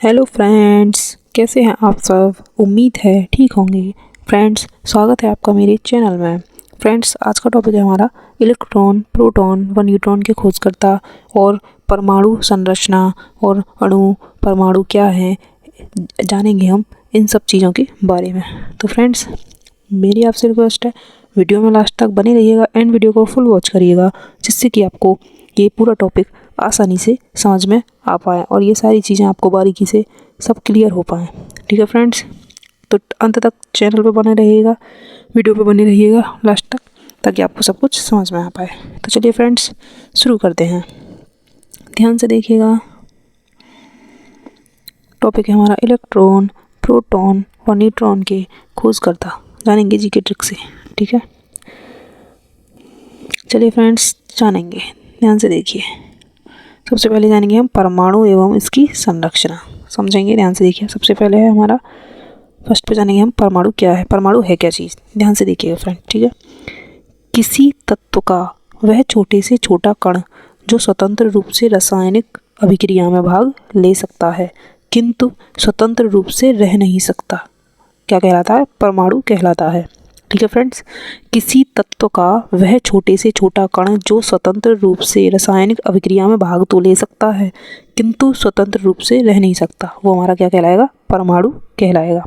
Hello friends, कैसे हैं आप सब। उम्मीद है ठीक होंगे। फ्रेंड्स, स्वागत है आपका मेरे चैनल में। फ्रेंड्स, आज का टॉपिक है हमारा इलेक्ट्रॉन, प्रोटॉन व न्यूट्रॉन के खोजकर्ता और परमाणु संरचना और अणु परमाणु क्या है, जानेंगे हम इन सब चीज़ों के बारे में। तो फ्रेंड्स, मेरी आपसे रिक्वेस्ट है, वीडियो में लास्ट तक बने रहिएगा एंड वीडियो को फुल वॉच करिएगा, जिससे कि आपको ये पूरा टॉपिक आसानी से समझ में आ पाए और ये सारी चीज़ें आपको बारीकी से सब क्लियर हो पाएँ। ठीक है फ्रेंड्स, तो अंत तक चैनल पे बने रहिएगा, वीडियो पे बने रहिएगा लास्ट तक, ताकि आपको सब कुछ समझ में आ पाए। तो चलिए फ्रेंड्स, शुरू करते हैं। ध्यान से देखिएगा। टॉपिक है हमारा इलेक्ट्रॉन, प्रोटॉन और न्यूट्रॉन के खोजकर्ता, जानेंगे जी के ट्रिक से। ठीक है, चलिए फ्रेंड्स जानेंगे। ध्यान से देखिए। सबसे पहले जानेंगे हम परमाणु एवं इसकी संरचना, समझेंगे। ध्यान से देखिए। सबसे पहले है हमारा फर्स्ट पे जानेंगे हम परमाणु क्या है, परमाणु है क्या चीज़। ध्यान से देखिएगा फ्रेंड। ठीक है, किसी तत्व का वह छोटे से छोटा कण जो स्वतंत्र रूप से रासायनिक अभिक्रिया में भाग ले सकता है किंतु स्वतंत्र रूप से रह नहीं सकता, क्या कहलाता है, परमाणु कहलाता है। ठीक है फ्रेंड्स, किसी तत्व का वह छोटे से छोटा कण जो स्वतंत्र रूप से रासायनिक अभिक्रिया में भाग तो ले सकता है किंतु स्वतंत्र रूप से रह नहीं सकता, वो हमारा क्या कहलाएगा, परमाणु कहलाएगा।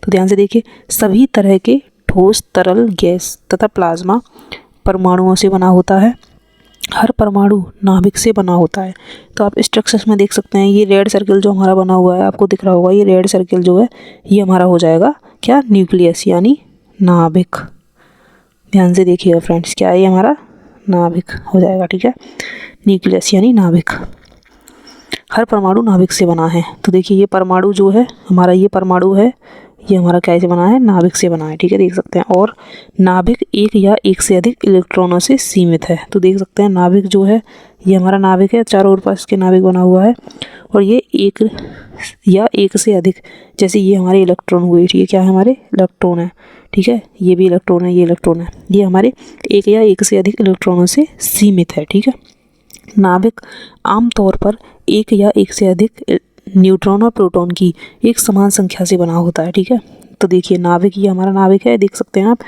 तो ध्यान से देखिए। सभी तरह के ठोस, तरल, गैस तथा प्लाज्मा परमाणुओं से बना होता है। हर परमाणु नाभिक से बना होता है। तो आप स्ट्रक्चर्स में देख सकते हैं, ये रेड सर्कल जो हमारा बना हुआ है, आपको दिख रहा होगा, ये रेड सर्कल जो है ये हमारा हो जाएगा क्या, न्यूक्लियस यानी नाभिक। ध्यान से देखिएगा फ्रेंड्स, क्या है ये हमारा, नाभिक हो जाएगा। ठीक है, न्यूक्लियस यानी नाभिक। हर परमाणु नाभिक से बना है। तो देखिए, ये परमाणु जो है हमारा, ये परमाणु है, ये हमारा क्या से बना है, नाभिक से बना है। ठीक है, देख सकते हैं। और नाभिक एक या एक से अधिक इलेक्ट्रॉनों से सीमित है। तो देख सकते हैं, नाभिक जो है ये हमारा नाभिक है, चारों ओर पास के नाभिक बना हुआ है और ये एक या एक से अधिक, जैसे ये हमारे इलेक्ट्रॉन हुए, ये क्या है, हमारे इलेक्ट्रॉन है। ठीक है, ये भी इलेक्ट्रॉन है, ये इलेक्ट्रॉन है, ये हमारे एक या एक से अधिक इलेक्ट्रॉनों से सीमित है। ठीक है, नाभिक आमतौर पर एक या एक से अधिक न्यूट्रॉन और प्रोटॉन की एक समान संख्या से बना होता है। ठीक है, तो देखिए नाभिक, ये हमारा नाभिक है, देख सकते हैं आप,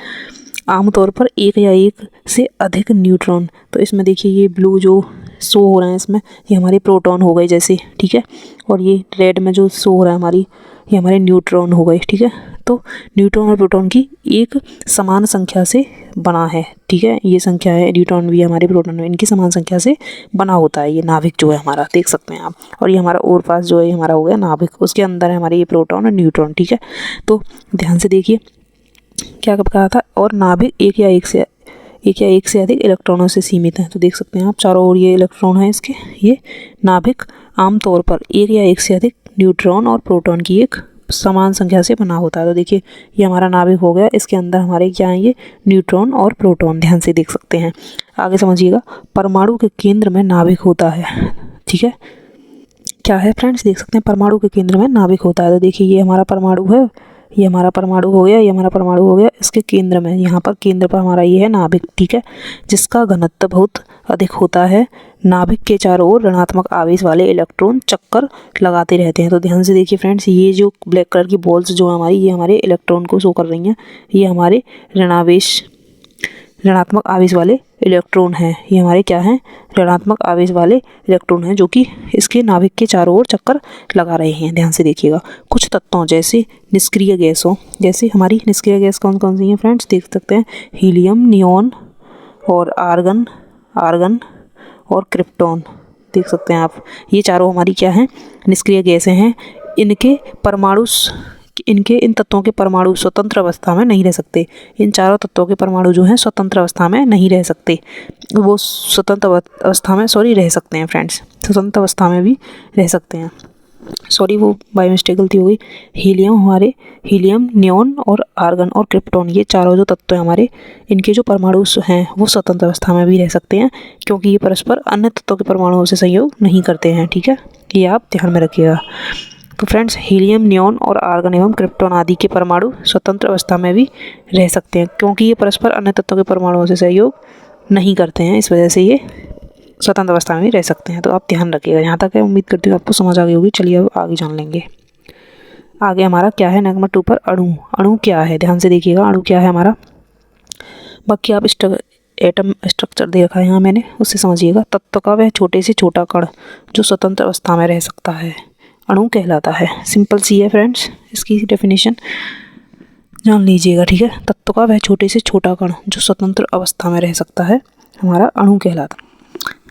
आमतौर पर एक या एक से अधिक न्यूट्रॉन। तो इसमें देखिए, ये ब्लू जो शो हो रहे हैं इसमें, ये हमारे प्रोटॉन हो गए जैसे। ठीक है, और ये रेड में जो शो हो रहा है हमारी, ये हमारे न्यूट्रॉन हो गए। ठीक है, तो न्यूट्रॉन और प्रोटॉन की एक समान संख्या से बना है। ठीक है, ये संख्या है, न्यूट्रॉन भी हमारे, प्रोटॉन भी, इनकी समान संख्या से बना होता है ये नाभिक जो है हमारा, देख सकते हैं आप। और ये हमारा और पास जो है हमारा हो गया नाभिक, उसके अंदर है हमारे ये प्रोटॉन और न्यूट्रॉन। ठीक है, तो ध्यान से देखिए क्या कब कहा था, और नाभिक एक या एक से अधिक इलेक्ट्रॉनों से सीमित है। तो देख सकते हैं आप, चारों ओर ये इलेक्ट्रॉन है इसके। ये नाभिक आमतौर पर एक या एक से अधिक न्यूट्रॉन और प्रोटॉन की एक समान संख्या से बना होता है। तो देखिए, ये हमारा नाभिक हो गया, इसके अंदर हमारे क्या है, ये न्यूट्रॉन और प्रोटॉन। ध्यान से देख सकते हैं। आगे समझिएगा, परमाणु के केंद्र में नाभिक होता है। ठीक है, क्या है फ्रेंड्स, देख सकते हैं, परमाणु के केंद्र में नाभिक होता है। तो देखिए, ये हमारा परमाणु है, ये हमारा परमाणु हो गया, ये हमारा परमाणु हो गया, इसके केंद्र में, यहाँ पर केंद्र पर हमारा ये है नाभिक। ठीक है, जिसका घनत्व बहुत अधिक होता है। नाभिक के चारों ओर ऋणात्मक आवेश वाले इलेक्ट्रॉन चक्कर लगाते रहते हैं। तो ध्यान से देखिए फ्रेंड्स, ये जो ब्लैक कलर की बॉल्स जो हमारी, ये हमारे इलेक्ट्रॉन को शो कर रही हैं, ये हमारे ऋणात्मक आवेश वाले इलेक्ट्रॉन हैं। ये हमारे क्या हैं, ऋणात्मक आवेश वाले इलेक्ट्रॉन हैं, जो कि इसके नाभिक के चारों ओर चक्कर लगा रहे हैं। ध्यान से देखिएगा। कुछ तत्वों जैसे निष्क्रिय गैसों, जैसे हमारी निष्क्रिय गैस कौन कौन सी हैं फ्रेंड्स, देख सकते हैं, हीलियम, नियॉन और आर्गन और क्रिप्टॉन। देख सकते हैं आप, ये चारों हमारी क्या हैं, निष्क्रिय गैसें हैं। इन तत्वों के परमाणु स्वतंत्र अवस्था में नहीं रह सकते। इन चारों तत्वों के परमाणु जो हैं स्वतंत्र अवस्था में नहीं रह सकते, वो स्वतंत्र अवस्था में रह सकते हैं फ्रेंड्स, स्वतंत्र अवस्था में भी रह सकते हैं। वो बाय मिस्टेक गलती हो गई। हीलियम, नियॉन और आर्गन और क्रिप्टॉन, ये चारों जो तत्व हैं हमारे, इनके जो परमाणु हैं वो स्वतंत्र अवस्था में भी रह सकते हैं, क्योंकि ये परस्पर अन्य तत्वों के परमाणुओं से संयोग नहीं करते हैं। ठीक है, ये आप ध्यान में रखिएगा। तो फ्रेंड्स, हीलियम, नियॉन और आर्गन एवं क्रिप्टॉन आदि के परमाणु स्वतंत्र अवस्था में भी रह सकते हैं, क्योंकि ये परस्पर अन्य तत्वों के परमाणुओं से सहयोग नहीं करते हैं, इस वजह से ये स्वतंत्र अवस्था में भी रह सकते हैं। तो आप ध्यान रखिएगा। यहाँ तक है, उम्मीद करती हूँ आपको समझ आ गई होगी। चलिए अब आगे जान लेंगे। आगे हमारा क्या है, नंबर 2 पर अणु। अणु क्या है, ध्यान से देखिएगा। अणु क्या है हमारा, बाकी आप एटम स्ट्रक्चर दे रखा है यहाँ मैंने, उससे समझिएगा। तत्व का वह छोटे से छोटा कण जो स्वतंत्र अवस्था में रह सकता है अणु कहलाता है। सिंपल सी है फ्रेंड्स, इसकी डेफिनेशन जान लीजिएगा, ठीक है। तत्व का वह छोटे से छोटा कण जो स्वतंत्र अवस्था में रह सकता है हमारा अणु कहलाता,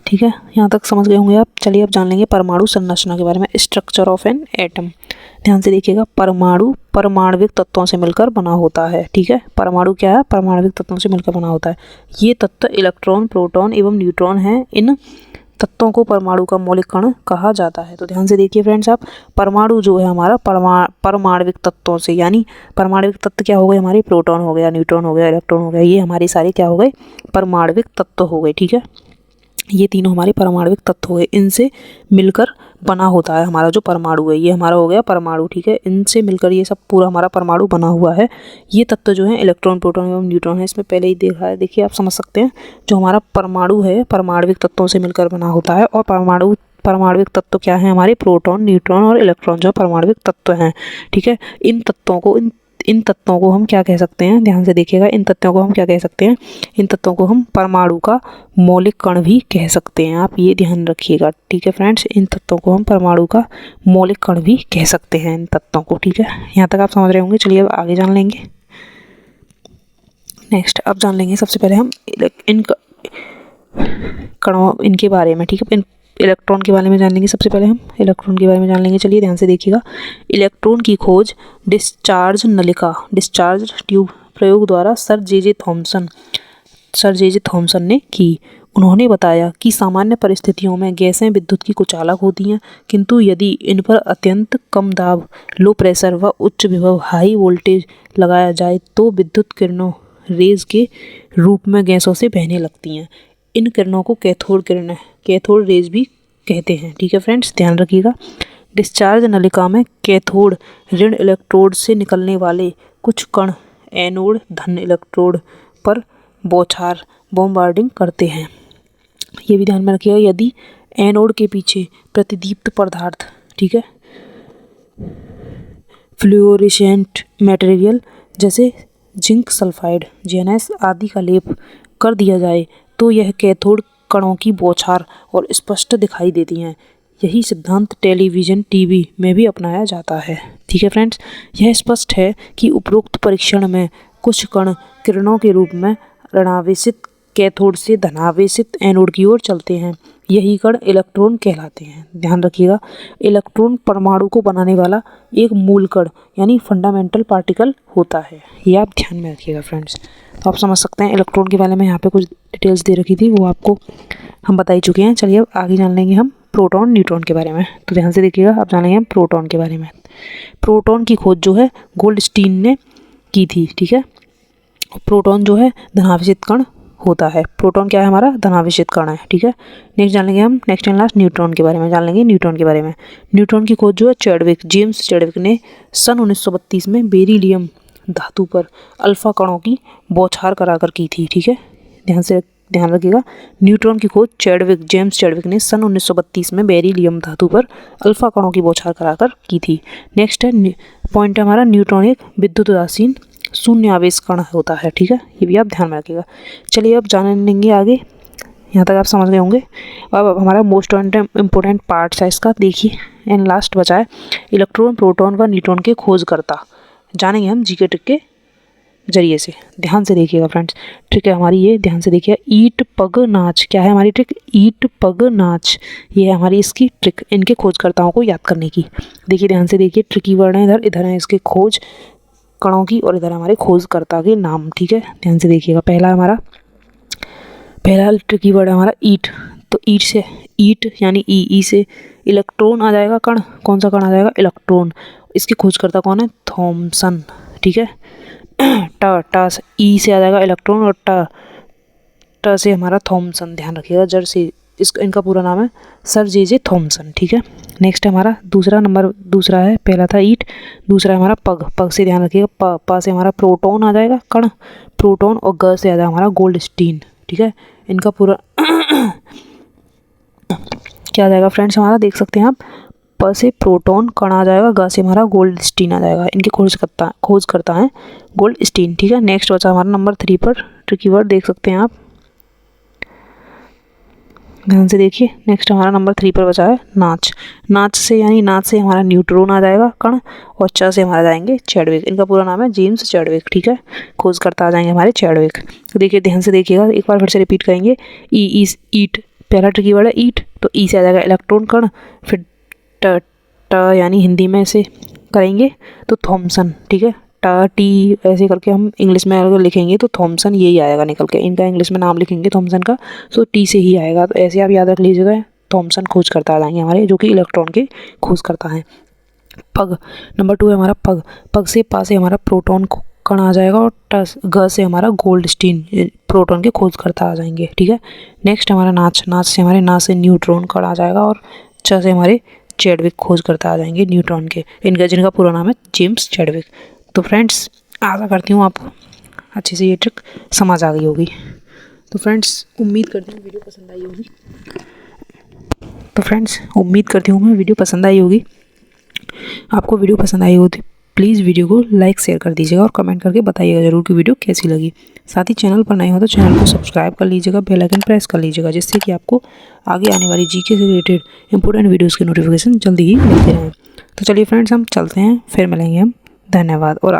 ठीक है। यहाँ तक समझ गए होंगे आप। चलिए अब जान लेंगे परमाणु संरचना के बारे में, स्ट्रक्चर ऑफ एन एटम। ध्यान से देखिएगा। परमाणु परमाणविक तत्वों से मिलकर बना होता है, ठीक है। परमाणु क्या है, परमाणविक तत्वों से मिलकर बना होता है। ये तत्व इलेक्ट्रॉन, प्रोटॉन एवं न्यूट्रॉन हैं। इन तत्वों को परमाणु का मौलिक कण कहा जाता है। तो ध्यान से देखिए फ्रेंड्स आप, परमाणु जो है हमारा परमाणविक तत्वों से, यानी परमाणविक तत्व क्या हो गए हमारे, प्रोटॉन हो गया, न्यूट्रॉन हो गया, इलेक्ट्रॉन हो गया, ये हमारे सारे क्या हो गए, परमाणविक तत्व हो गए, ठीक है। ये तीनों हमारे परमाणविक तत्व हो गए। इनसे मिलकर बना होता है हमारा जो परमाणु है, ये हमारा हो गया परमाणु, ठीक है। इनसे मिलकर ये सब पूरा हमारा परमाणु बना हुआ है। ये तत्व जो है इलेक्ट्रॉन, प्रोटॉन एवं न्यूट्रॉन है। इसमें पहले ही देखा है, देखिए आप समझ सकते हैं। जो हमारा परमाणु है परमाणविक तत्वों से मिलकर बना होता है। और परमाणविक तत्व क्या है हमारे, प्रोटॉन, न्यूट्रॉन और इलेक्ट्रॉन जो परमाणविक तत्व हैं, ठीक है। इन तत्वों को हम क्या कह सकते हैं, ध्यान से देखिएगा। इन तत्वों को हम क्या कह सकते हैं, इन तत्वों को हम परमाणु का मौलिक कण भी कह सकते हैं। आप ये ध्यान रखिएगा, ठीक है फ्रेंड्स। इन तत्वों को हम परमाणु का मौलिक कण भी कह सकते हैं, इन तत्वों को, ठीक है। यहाँ तक आप समझ रहे होंगे। चलिए अब आगे जान लेंगे। नेक्स्ट अब जान लेंगे सबसे पहले हम इन कणों इनके बारे में, ठीक है। इन इलेक्ट्रॉन के बारे में जान लेंगे। सबसे पहले हम इलेक्ट्रॉन के बारे में जान लेंगे। चलिए ध्यान से देखिएगा। इलेक्ट्रॉन की खोज डिस्चार्ज नलिका, डिस्चार्ज ट्यूब प्रयोग द्वारा सर जे जे थॉमसन ने की। उन्होंने बताया कि सामान्य परिस्थितियों में गैसें विद्युत की कुचालक होती हैं, किंतु यदि इन पर अत्यंत कम दाब, लो प्रेशर व उच्च विभव, हाई वोल्टेज लगाया जाए तो विद्युत किरणों, रेज के रूप में गैसों से बहने लगती हैं। इन किरणों को कैथोड रेज भी कहते हैं, ठीक है फ्रेंड्स, ध्यान रखिएगा। डिस्चार्ज नलिका में कैथोड ऋण इलेक्ट्रोड से निकलने वाले कुछ कण एनोड धन इलेक्ट्रोड पर बौछार बॉम्बार्डिंग करते हैं। ये भी ध्यान में रखिएगा। यदि एनोड के पीछे प्रतिदीप्त पदार्थ, ठीक है, फ्लोरोसेंट मटेरियल जैसे जिंक सल्फाइड, जीएनएस आदि का लेप कर दिया जाए तो यह कैथोड कणों की बौछार और स्पष्ट दिखाई देती हैं। यही सिद्धांत टेलीविज़न, टीवी में भी अपनाया जाता है, ठीक है फ्रेंड्स। यह स्पष्ट है कि उपरोक्त परीक्षण में कुछ कण किरणों के रूप में ऋणावेशित कैथोड से धनावेशित एनोड की ओर चलते हैं। यही कण इलेक्ट्रॉन कहलाते हैं। ध्यान रखिएगा। इलेक्ट्रॉन परमाणु को बनाने वाला एक मूल कण यानी फंडामेंटल पार्टिकल होता है। ये आप ध्यान में रखिएगा फ्रेंड्स। तो आप समझ सकते हैं इलेक्ट्रॉन के बारे में यहाँ पे कुछ डिटेल्स दे रखी थी, वो आपको हम बता ही चुके हैं। चलिए अब आगे जान लेंगे हम प्रोटॉन, न्यूट्रॉन के बारे में। तो ध्यान से देखिएगा, अब जानेंगे हम प्रोटॉन के बारे में। प्रोटॉन की खोज जो है गोल्डस्टीन ने की थी, ठीक है। प्रोटॉन जो है धनावेशित कण होता है। प्रोटॉन क्या है हमारा, धनावेशित कण है, ठीक है। नेक्स्ट जान लेंगे हम, नेक्स्ट एंड लास्ट न्यूट्रॉन के बारे में जान लेंगे। न्यूट्रॉन के बारे में, न्यूट्रॉन की खोज जो है जेम्स चैडविक ने सन 1932 में बेरिलियम धातु पर अल्फा कणों की बौछार कराकर की थी, ठीक है। ध्यान रखिएगा। न्यूट्रॉन की खोज जेम्स चैडविक ने सन 1932 में बेरिलियम धातु पर अल्फा कणों की बौछार कराकर की थी। नेक्स्ट है पॉइंट हमारा, न्यूट्रॉन एक विद्युत उदासीन शून्य आवेश कण होता है, ठीक है। ये भी आप ध्यान में रखिएगा। चलिए अब जान लेंगे आगे। यहाँ तक आप समझ गए होंगे। अब हमारा मोस्ट इम्पोर्टेंट पार्ट्स है इसका, देखिए। एंड लास्ट बचा है इलेक्ट्रॉन, प्रोटॉन व न्यूट्रॉन के खोजकर्ता। जानेंगे हम जीके ट्रिक के जरिए से। ध्यान से देखिएगा फ्रेंड्स। ट्रिक है हमारी ये, ध्यान से देखिए। ईट पग नाच, क्या है हमारी ट्रिक, ईट पग नाच। ये है हमारी इसकी ट्रिक, इनके खोजकर्ताओं को याद करने की। देखिए ध्यान से देखिए, ट्रिकी वर्ड है इधर है इसके खोज कणों की और इधर हमारे खोजकर्ता के नाम, ठीक है। ध्यान से देखिएगा। पहला ट्रिकी वर्ड है हमारा ईट। तो ईट यानी ई से इलेक्ट्रॉन आ जाएगा, कण, कौन सा कण आ जाएगा, इलेक्ट्रॉन। इसके खोजकर्ता कौन है, थॉमसन, ठीक है। टा से ई से आ जाएगा इलेक्ट्रॉन और टा से हमारा थॉमसन। ध्यान रखिएगा। जर से इनका पूरा नाम है सर जे थॉमसन, ठीक है। नेक्स्ट है हमारा दूसरा है, पहला था ईट, दूसरा है हमारा पग से ध्यान रखिएगा। पा से हमारा प्रोटॉन आ जाएगा, कण, प्रोटॉन, और ग से आ जाएगा हमारा गोल्डस्टीन, ठीक है। इनका पूरा क्या आ जाएगा फ्रेंड्स हमारा, देख सकते हैं आप, प से प्रोटॉन कण आ जाएगा, ग से हमारा गोल्डस्टीन आ जाएगा। इनकी खोज करता है गोल्डस्टीन। ठीक है, नेक्स्ट बचा हमारा नंबर 3 पर ट्रिकी वर्ड, देख सकते हैं आप, ध्यान से देखिए। नेक्स्ट हमारा नंबर 3 पर बचा है नाच। नाच से हमारा न्यूट्रॉन आ जाएगा कण, और च से हमारा जाएंगे चैडविक। इनका पूरा नाम है जेम्स चैडविक। ठीक है, खोज करता आ जाएंगे हमारे चैडविक। तो देखिए ध्यान से देखिएगा, एक बार फिर से रिपीट करेंगे। ई इज ईट, पहला ट्रिकी वर्ड है ईट, तो ई से आ जाएगा इलेक्ट्रॉन कण। फिर ट यानी हिंदी में ऐसे करेंगे तो थॉमसन। ठीक है, टी ऐसे करके हम इंग्लिश में अगर लिखेंगे तो थॉमसन यही आएगा निकल के। इनका इंग्लिश में नाम लिखेंगे थॉमसन का, सो टी से ही आएगा। तो ऐसे आप याद रख लीजिएगा, थॉमसन खोज करता आ जाएंगे हमारे, जो कि इलेक्ट्रॉन के खोज करता है। पग, नंबर 2 है हमारा पग। पग से पा से हमारा प्रोटॉन कण आ जाएगा, और ग से हमारा गोल्डस्टीन प्रोटॉन के खोज करता आ जाएंगे। ठीक है, नेक्स्ट हमारा नाच। नाच से हमारे ना से न्यूट्रॉन कण आ जाएगा, और च से हमारे चैडविक खोज करता आ जाएंगे न्यूट्रॉन के, जिनका पूरा नाम है जेम्स चैडविक। तो फ्रेंड्स आशा करती हूँ आपको अच्छे से ये ट्रिक समझ आ गई होगी। तो फ्रेंड्स उम्मीद करती हूँ वीडियो पसंद आई होगी। मैं वीडियो पसंद आई होगी। आपको वीडियो पसंद आई हो तो प्लीज़ वीडियो को लाइक शेयर कर दीजिएगा, और कमेंट करके बताइएगा ज़रूर कि वीडियो कैसी लगी। साथ ही चैनल पर नए हो तो चैनल को सब्सक्राइब कर लीजिएगा, बेल आइकन प्रेस कर लीजिएगा, जिससे कि आपको आगे आने वाली जीके से रिलेटेड इंपॉर्टेंट वीडियोज़ के नोटिफिकेशन जल्दी ही मिलते रहें। तो चलिए फ्रेंड्स हम चलते हैं, फिर मिलेंगे हम। धन्यवाद। और